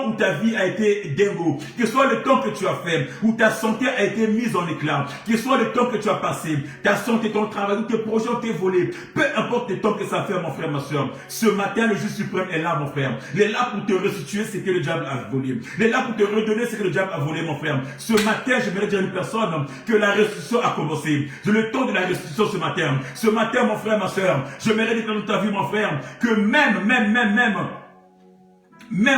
où ta vie a été dingo, quel que soit le temps que tu as fait, où ta santé a été mise en éclat, quel que soit le temps que tu as passé, ta santé, ton travail, où tes projets ont été volés, peu importe le temps que ça fait, mon frère, ma soeur. Ce matin, le juste suprême est là, mon frère. Il est là pour te restituer ce que le diable a volé. Il est là pour te redonner ce que le diable a volé, mon frère. Ce matin, j'aimerais dire à une personne que la restitution a commencé. C'est le temps de la restitution ce matin. Ce matin, mon frère, ma soeur, j'aimerais dire dans ta vie, mon frère, que même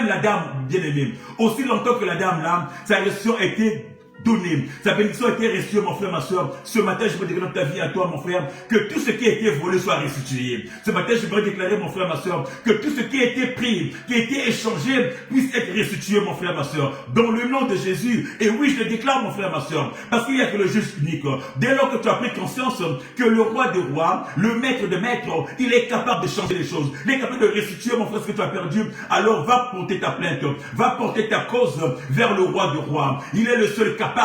la dame bien-aimée, aussi longtemps que la dame là, sa restitution a été donnée. Sa bénédiction a été restituée, mon frère, ma soeur. Ce matin, je veux déclarer dans ta vie à toi, mon frère, que tout ce qui a été volé soit restitué. Ce matin, je veux déclarer, mon frère, ma soeur, que tout ce qui a été pris, qui a été échangé, puisse être restitué, mon frère, ma soeur. Dans le nom de Jésus. Et oui, je le déclare, mon frère, ma soeur, parce qu'il n'y a que le juge unique. Dès lors que tu as pris conscience que le roi des rois, le maître de maîtres, il est capable de changer les choses. Il est capable de restituer, mon frère, ce que tu as perdu. Alors, va porter ta plainte. Va porter ta cause vers le roi des rois. Il est le seul capable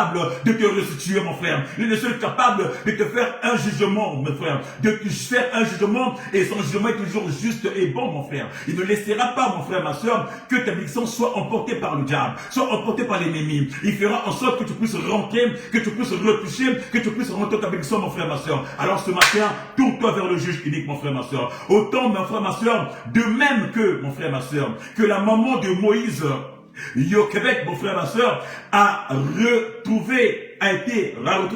de te restituer, mon frère. Il est le seul capable de te faire un jugement, mon frère. De te faire un jugement, et son jugement est toujours juste et bon, mon frère. Il ne laissera pas, mon frère, ma soeur, que ta bénédiction soit emportée par le diable, soit emportée par l'ennemi. Il fera en sorte que tu puisses rentrer, que tu puisses retoucher, que tu puisses rentrer ta bénédiction, mon frère, ma soeur. Alors ce matin, tourne-toi vers le juge unique, mon frère, ma soeur. Autant, mon frère, ma soeur, de même que, mon frère, ma soeur, que la maman de Moïse, Québec, mon frère, ma soeur, a retrouvé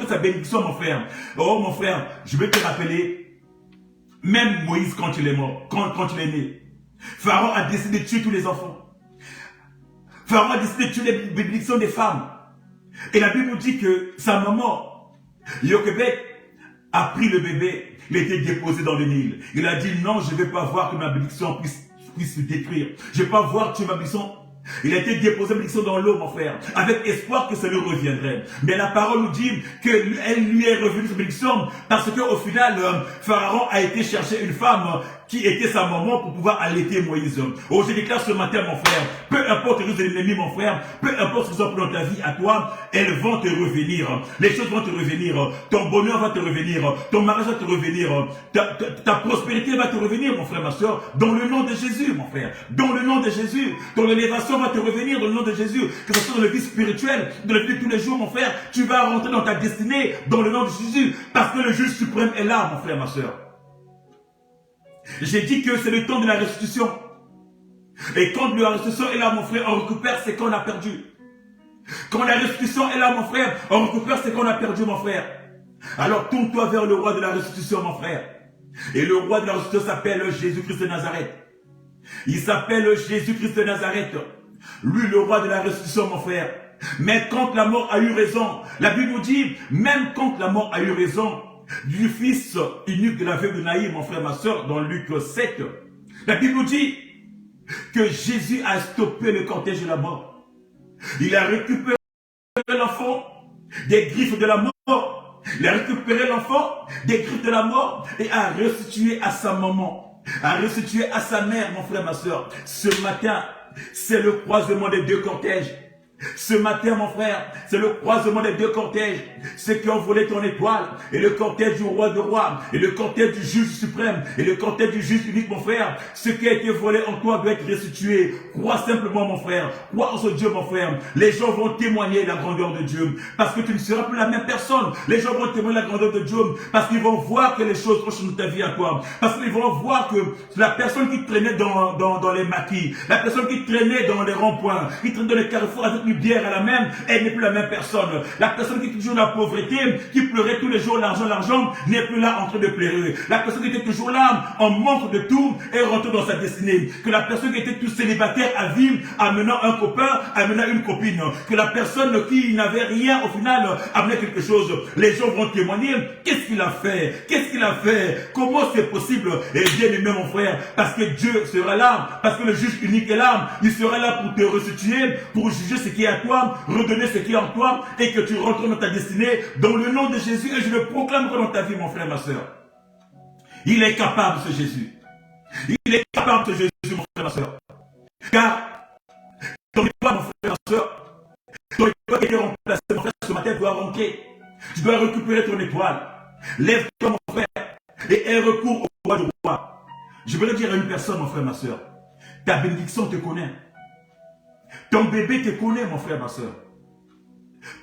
sa bénédiction, mon frère. Oh, mon frère, je vais te rappeler, même Moïse, quand il est mort, quand il est né, Pharaon a décidé de tuer tous les enfants. Pharaon a décidé de tuer les bénédictions des femmes. Et la Bible nous dit que sa maman, Québec, a pris le bébé, il a été déposé dans le Nil. Il a dit, non, je ne vais pas voir que ma bénédiction puisse me détruire. Je ne vais pas voir que ma bénédiction. Il a été déposé bénédiction dans l'eau, mon frère, avec espoir que ça lui reviendrait. Mais la parole nous dit qu'elle lui est revenue cette bénédiction parce qu'au final, Pharaon a été chercher une femme qui était sa maman pour pouvoir allaiter Moïse. Oh, je déclare ce matin, mon frère, peu importe les ennemis, mon frère, peu importe ce qu'ils ont pris dans ta vie à toi, elles vont te revenir. Les choses vont te revenir. Ton bonheur va te revenir. Ton mariage va te revenir. Ta prospérité va te revenir, mon frère, ma soeur, dans le nom de Jésus, mon frère. Dans le nom de Jésus. Ton élévation va te revenir dans le nom de Jésus. Que ce soit dans la vie spirituelle, dans la vie de tous les jours, mon frère, tu vas rentrer dans ta destinée, dans le nom de Jésus, parce que le juge suprême est là, mon frère, ma soeur. J'ai dit que c'est le temps de la restitution. Et quand la restitution est là, mon frère, on récupère ce qu'on a perdu. Quand la restitution est là, mon frère, on récupère ce qu'on a perdu, mon frère. Alors tourne-toi vers le roi de la restitution, mon frère. Et le roi de la restitution s'appelle Jésus-Christ de Nazareth. Il s'appelle Jésus-Christ de Nazareth. Lui, le roi de la restitution, mon frère. Mais quand la mort a eu raison, la Bible nous dit, même quand la mort a eu raison, du fils unique de la veuve de Naïm, mon frère, ma soeur, dans Luc 7, la Bible nous dit que Jésus a stoppé le cortège de la mort. Il a récupéré l'enfant des griffes de la mort. Il a récupéré l'enfant des griffes de la mort et a restitué à sa maman, a restitué à sa mère, mon frère, ma soeur. Ce matin, c'est le croisement des deux cortèges. Ce matin, mon frère, c'est le croisement des deux cortèges. Ceux qui ont volé ton étoile, et le cortège du roi de rois, et le cortège du juge suprême, et le cortège du juge unique, mon frère. Ce qui a été volé en toi doit être restitué. Crois simplement, mon frère. Crois en ce Dieu, mon frère. Les gens vont témoigner la grandeur de Dieu. Parce que tu ne seras plus la même personne. Les gens vont témoigner la grandeur de Dieu. Parce qu'ils vont voir que les choses ont changé ta vie à toi. Parce qu'ils vont voir que la personne qui traînait dans les maquis, la personne qui traînait dans les ronds-points, qui traînait dans les carrefours avec une bière à la même, elle n'est plus la même personne. La personne qui était toujours dans la pauvreté, qui pleurait tous les jours l'argent, n'est plus là en train de pleurer. La personne qui était toujours là en manque de tout est rentrée dans sa destinée. Que la personne qui était tout célibataire à vivre, amenant un copain, amenant une copine. Que la personne qui n'avait rien au final amenait quelque chose. Les gens vont témoigner. Qu'est-ce qu'il a fait? Qu'est-ce qu'il a fait? Comment c'est possible? Et bien aimé mon frère, parce que Dieu sera là, parce que le juge unique est là. Il sera là pour te restituer, pour juger ce qui est à toi, redonner ce qui est en toi, et que tu rentres dans ta destinée, dans le nom de Jésus, et je le proclame dans ta vie, mon frère, ma soeur. Il est capable, ce Jésus. Il est capable, ce Jésus, mon frère, ma soeur. Car, ton étoile, mon frère, ma soeur, ton étoile qui est remplacée, mon frère, ce matin, doit rentrer. Tu dois récupérer ton étoile. Lève-toi, mon frère, et aie recours au roi du roi. Je veux le dire à une personne, mon frère, ma soeur. Ta bénédiction te connaît. Ton bébé te connaît, mon frère, ma soeur.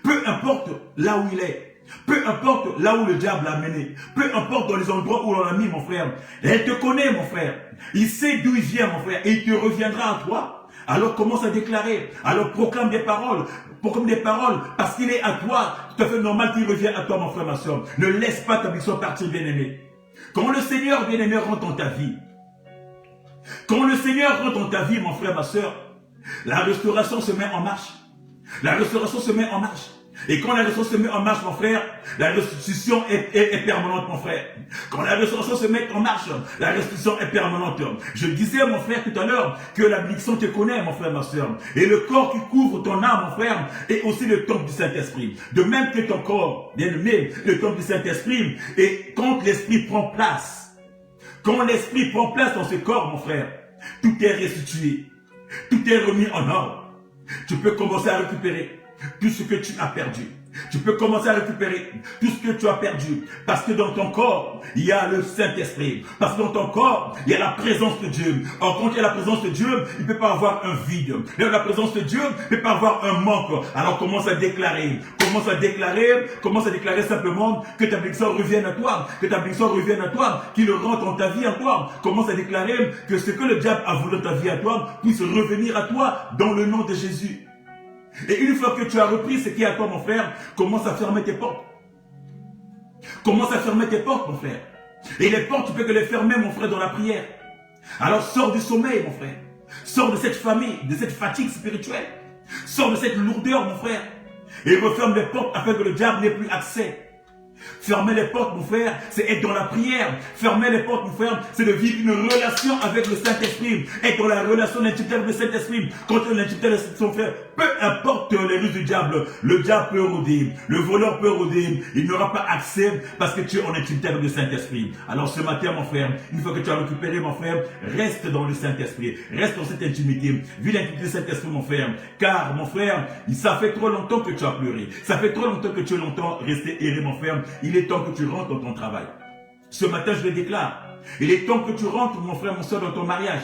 Peu importe là où il est, peu importe là où le diable l'a mené, peu importe dans les endroits où l'on l'a mis, mon frère, elle te connaît, mon frère. Il sait d'où il vient, mon frère, et il te reviendra à toi. Alors commence à déclarer, alors proclame des paroles, parce qu'il est à toi, tout à fait normal qu'il revienne à toi, mon frère, ma soeur. Ne laisse pas ta mission partir, bien-aimé. Quand le Seigneur, bien-aimé, rentre dans ta vie, quand le Seigneur rentre dans ta vie, mon frère, ma soeur, la restauration se met en marche. La restauration se met en marche. Et quand la restauration se met en marche, mon frère, la restitution est permanente, mon frère. Quand la restauration se met en marche, la restitution est permanente. Je disais, mon frère, tout à l'heure, que la bénédiction te connaît, mon frère, ma soeur. Et le corps qui couvre ton âme, mon frère, est aussi le temple du Saint-Esprit. De même que ton corps, bien aimé, le temple du Saint-Esprit. Et quand l'Esprit prend place, dans ce corps, mon frère, tout est restitué. Tout est remis en ordre. Tu peux commencer à récupérer tout ce que tu as perdu. Tu peux commencer à récupérer tout ce que tu as perdu. Parce que dans ton corps, il y a le Saint-Esprit. Parce que dans ton corps, il y a la présence de Dieu. Or, quand il y a la présence de Dieu, il ne peut pas avoir un vide. Là, la présence de Dieu ne peut pas avoir un manque. Alors, commence à déclarer. Commence à déclarer simplement que ta bénédiction revienne à toi. Que ta bénédiction revienne à toi. Qu'il rentre dans ta vie à toi. Commence à déclarer que ce que le diable a voulu dans ta vie à toi puisse revenir à toi dans le nom de Jésus. Et une fois que tu as repris ce qui est à toi, mon frère, commence à fermer tes portes. Commence à fermer tes portes, mon frère. Et les portes, tu peux que les fermer, mon frère, dans la prière. Alors sors du sommeil, mon frère. Sors de cette famille, de cette fatigue spirituelle. Sors de cette lourdeur, mon frère. Et referme les portes afin que le diable n'ait plus accès. Fermer les portes, mon frère, c'est être dans la prière. Fermer les portes, mon frère, c'est de vivre une relation avec le Saint-Esprit. Être dans la relation d'intimité avec le Saint-Esprit. Quand tu es dans l'intimité avec son frère, peu importe les ruses du diable, le diable peut rôder, le voleur peut rôder, il n'aura pas accès parce que tu es en intimité avec le Saint-Esprit. Alors ce matin, mon frère, une fois que tu as récupéré, mon frère, reste dans le Saint-Esprit. Reste dans cette intimité. Vis l'intimité du Saint-Esprit, mon frère. Car, mon frère, ça fait trop longtemps que tu as pleuré. Ça fait trop longtemps que tu es longtemps resté erré, mon frère. Il est temps que tu rentres dans ton travail. Ce matin, je le déclare. Il est temps que tu rentres, mon frère, mon soeur, dans ton mariage.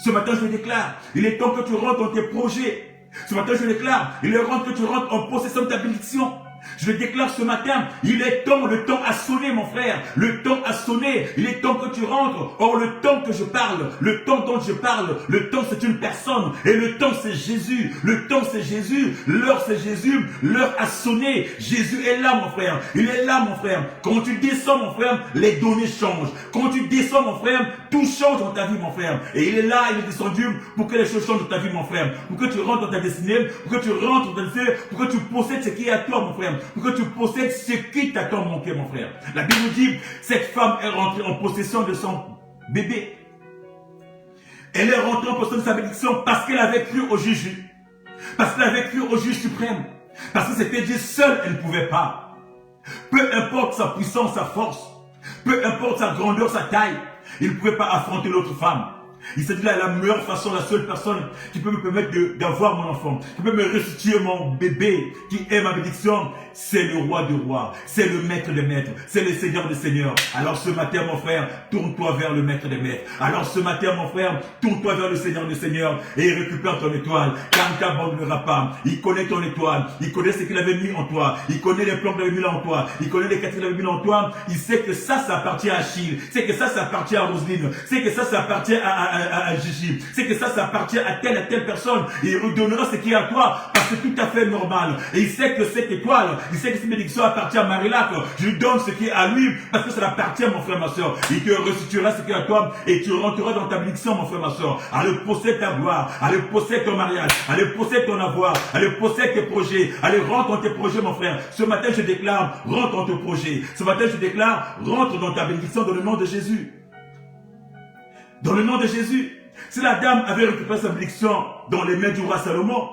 Ce matin, je le déclare. Il est temps que tu rentres dans tes projets. Ce matin, je le déclare. Il est temps que tu rentres en possession de ta bénédiction. Je le déclare ce matin, il est temps, le temps a sonné, mon frère. Le temps a sonné, il est temps que tu rentres. Or, le temps que je parle, le temps dont je parle, le temps c'est une personne. Et le temps c'est Jésus. Le temps c'est Jésus. L'heure c'est Jésus. L'heure a sonné. Jésus est là, mon frère. Il est là, mon frère. Quand tu descends, mon frère, les données changent. Quand tu descends, mon frère, tout change dans ta vie, mon frère. Et il est là, il est descendu pour que les choses changent dans ta vie, mon frère. Pour que tu rentres dans ta destinée, pour que tu rentres dans ta destinée, pour que tu possèdes ce qui est à toi, mon frère. Pour que tu possèdes ce qui t'attend manqué, mon frère. La Bible nous dit, cette femme est rentrée en possession de son bébé. Elle est rentrée en possession de sa bénédiction parce qu'elle avait cru au juge. Parce qu'elle avait cru au juge suprême. Parce que c'était Dieu seul, elle ne pouvait pas. Peu importe sa puissance, sa force, peu importe sa grandeur, sa taille, il ne pouvait pas affronter l'autre femme. Il s'est dit là, la meilleure façon, la seule personne qui peut me permettre d'avoir mon enfant, qui peut me restituer mon bébé, qui est ma bénédiction, c'est le roi des rois, c'est le maître des maîtres, c'est le seigneur des seigneurs. Alors ce matin, mon frère, tourne-toi vers le maître des maîtres. Alors ce matin, mon frère, tourne-toi vers le seigneur des seigneurs et récupère ton étoile, car il ne t'abandonnera pas. Il connaît ton étoile, il connaît ce qu'il avait mis en toi, il connaît les plans qu'il avait mis en toi, il connaît les quartiers qu'il avait mis en toi, il sait que ça appartient à Achille, c'est que ça appartient à Roselyne, c'est que ça appartient à Gigi, c'est que ça appartient à telle personne, et il redonnera ce qui est à toi, parce que c'est tout à fait normal. Et il sait que cette étoile, il sait que cette bénédiction appartient à Marilac, je lui donne ce qui est à lui, parce que ça appartient à mon frère, ma soeur. Il te restituera ce qui est à toi, et tu rentreras dans ta bénédiction, mon frère, ma soeur. Allez, possède ta gloire, allez, possède ton mariage, allez, possède ton avoir, allez, possède tes projets, allez, rentre dans tes projets, mon frère. Ce matin, je déclare, rentre dans tes projets. Ce matin, je déclare, rentre dans ta bénédiction dans le nom de Jésus. Dans le nom de Jésus. Si la dame avait récupéré sa bénédiction dans les mains du roi Salomon,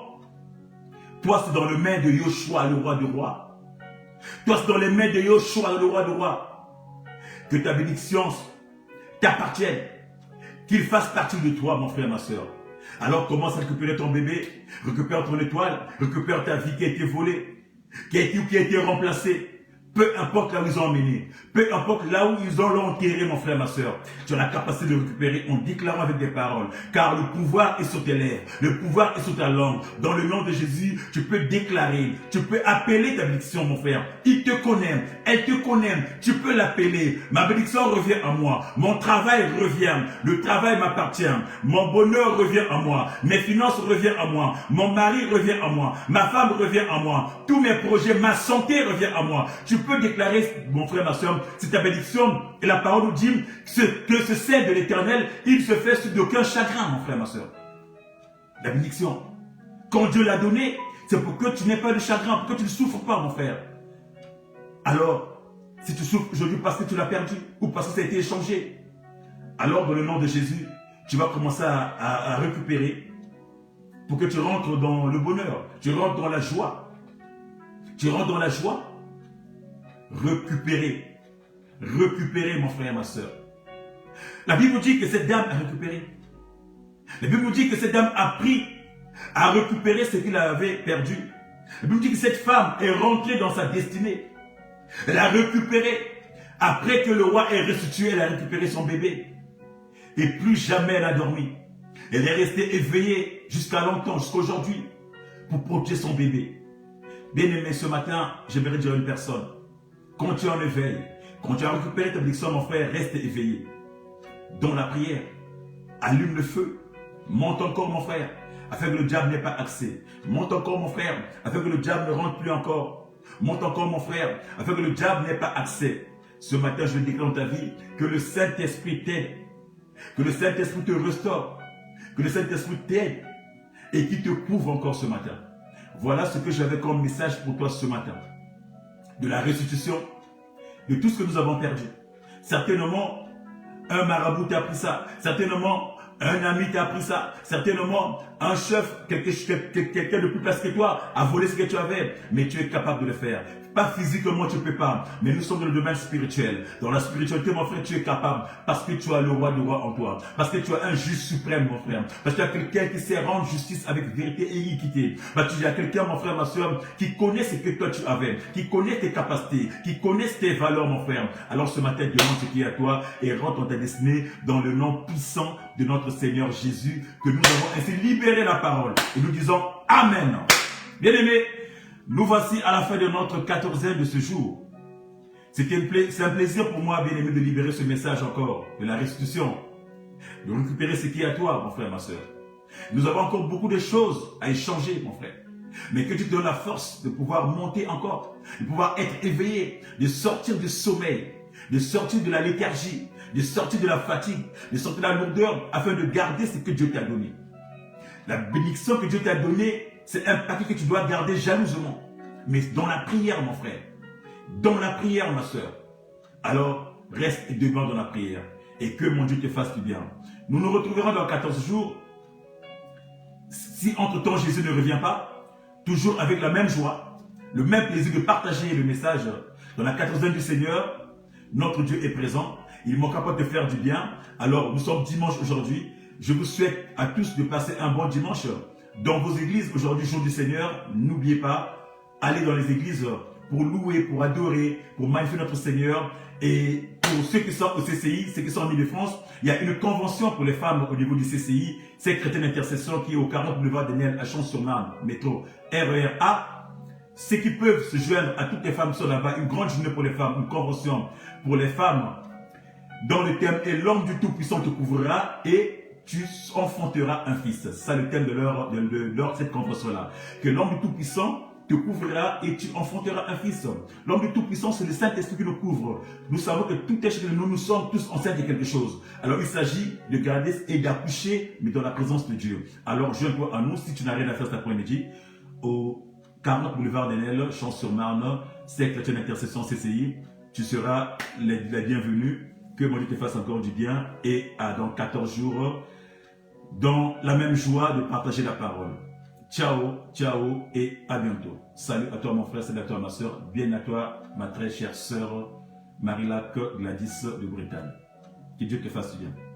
toi c'est dans les mains de Yoshua, le roi du roi. Toi c'est dans les mains de Yoshua, le roi du roi. Que ta bénédiction t'appartienne. Qu'il fasse partie de toi, mon frère, ma soeur. Alors commence à récupérer ton bébé, récupère ton étoile, récupère ta vie qui a été volée, qui a été remplacée. Peu importe là où ils ont emmené, peu importe là où ils l'ont enterré, mon frère, ma soeur, tu as la capacité de récupérer en déclarant avec des paroles. Car le pouvoir est sur tes lèvres, le pouvoir est sur ta langue. Dans le nom de Jésus, tu peux déclarer, tu peux appeler ta bénédiction, mon frère. Il te connaît, elle te connaît, tu peux l'appeler. Ma bénédiction revient à moi, mon travail revient, le travail m'appartient, mon bonheur revient à moi, mes finances reviennent à moi, mon mari revient à moi, ma femme revient à moi, tous mes projets, ma santé revient à moi. Tu peux déclarer, mon frère, ma soeur, c'est ta bénédiction. Et la parole nous dit que ce sel de l'Éternel, il se fait sous d'aucun chagrin, mon frère, ma soeur. La bénédiction, quand Dieu l'a donnée, c'est pour que tu n'aies pas de chagrin, pour que tu ne souffres pas, mon frère. Alors, si tu souffres aujourd'hui parce que tu l'as perdu, ou parce que ça a été échangé, alors dans le nom de Jésus, tu vas commencer à récupérer pour que tu rentres dans le bonheur, tu rentres dans la joie. Tu rentres dans la joie. Récupérer, mon frère et ma soeur. La Bible nous dit que cette dame a récupéré. La Bible nous dit que cette dame a pris à récupérer ce qu'il avait perdu. La Bible nous dit que cette femme est rentrée dans sa destinée. Elle a récupéré. Après que le roi ait restitué, elle a récupéré son bébé. Et plus jamais elle a dormi. Elle est restée éveillée jusqu'à longtemps, jusqu'à aujourd'hui, pour protéger son bébé. Bien aimé, ce matin, j'aimerais dire à une personne, quand tu es en éveil, quand tu as récupéré ta bénédiction, mon frère, reste éveillé. Dans la prière, allume le feu, monte encore, mon frère, afin que le diable n'ait pas accès. Monte encore, mon frère, afin que le diable ne rentre plus encore. Monte encore, mon frère, afin que le diable n'ait pas accès. Ce matin, je déclare dans ta vie que le Saint-Esprit t'aide, que le Saint-Esprit te restaure, que le Saint-Esprit t'aide et qui te couvre encore ce matin. Voilà ce que j'avais comme message pour toi ce matin. De la restitution, de tout ce que nous avons perdu. Certainement, un marabout t'a appris ça. Certainement, un ami t'a appris ça. Certainement, un chef, quelqu'un de plus placé que toi, a volé ce que tu avais. Mais tu es capable de le faire. Pas physiquement, tu ne peux pas. Mais nous sommes dans le domaine spirituel. Dans la spiritualité, mon frère, tu es capable. Parce que tu as le roi en toi. Parce que tu as un juge suprême, mon frère. Parce que tu as quelqu'un qui sait rendre justice avec vérité et équité. Parce que tu as quelqu'un, mon frère, ma soeur, qui connaît ce que toi tu avais. Qui connaît tes capacités. Qui connaît tes valeurs, mon frère. Alors ce matin, demande ce qui est à toi et rentre dans ta destinée dans le nom puissant de notre Seigneur Jésus, que nous avons ainsi libéré la parole. Et nous disons Amen. Bien aimé, nous voici à la fin de notre 14e de ce jour. C'est un plaisir pour moi, bien aimé, de libérer ce message encore, de la restitution, de récupérer ce qui est à toi, mon frère, ma soeur. Nous avons encore beaucoup de choses à échanger, mon frère. Mais que tu te donnes la force de pouvoir monter encore, de pouvoir être éveillé, de sortir du sommeil, de sortir de la léthargie, de sortir de la fatigue, de sortir de la lourdeur, afin de garder ce que Dieu t'a donné. La bénédiction que Dieu t'a donnée, c'est un paquet que tu dois garder jalousement. Mais dans la prière, mon frère, dans la prière, ma soeur, alors reste et demeure dans la prière. Et que mon Dieu te fasse du bien. Nous nous retrouverons dans 14 jours. Si entre-temps Jésus ne revient pas, toujours avec la même joie, le même plaisir de partager le message dans la 14e du Seigneur, notre Dieu est présent. Il ne manquera pas de faire du bien. Alors, nous sommes dimanche aujourd'hui. Je vous souhaite à tous de passer un bon dimanche dans vos églises. Aujourd'hui, jour du Seigneur, n'oubliez pas, allez dans les églises pour louer, pour adorer, pour magnifier notre Seigneur. Et pour ceux qui sont au CCI, ceux qui sont en Ile-de-France, il y a une convention pour les femmes au niveau du CCI, c'est Chrétien d'Intercession qui est au 40 boulevard Daniel à Champs-sur-Marne, métro RER-A. Ceux qui peuvent se joindre à toutes les femmes sont là-bas, une grande journée pour les femmes, une convention pour les femmes, dont le thème est l'homme du Tout-Puissant te couvrira et tu enfanteras un fils. C'est le thème de cette convention-là. Que l'homme du Tout-Puissant te couvrira et tu enfanteras un fils. L'homme du Tout-Puissant, c'est le Saint-Esprit qui nous couvre. Nous savons que tout est chez nous, nous sommes tous enceintes de quelque chose. Alors il s'agit de garder et d'accoucher, mais dans la présence de Dieu. Alors joins-toi à nous, si tu n'as rien à faire cet après-midi, au 40 boulevard Daniel, Champs-sur-Marne, c'est Chrétien d'Intercession CCI. Tu seras les bienvenus. Que mon Dieu te fasse encore du bien et dans 14 jours, dans la même joie de partager la parole. Ciao, ciao et à bientôt. Salut à toi mon frère, salut à toi ma soeur, bien à toi ma très chère soeur Marie-Lac Gladys de Bretagne. Que Dieu te fasse du bien.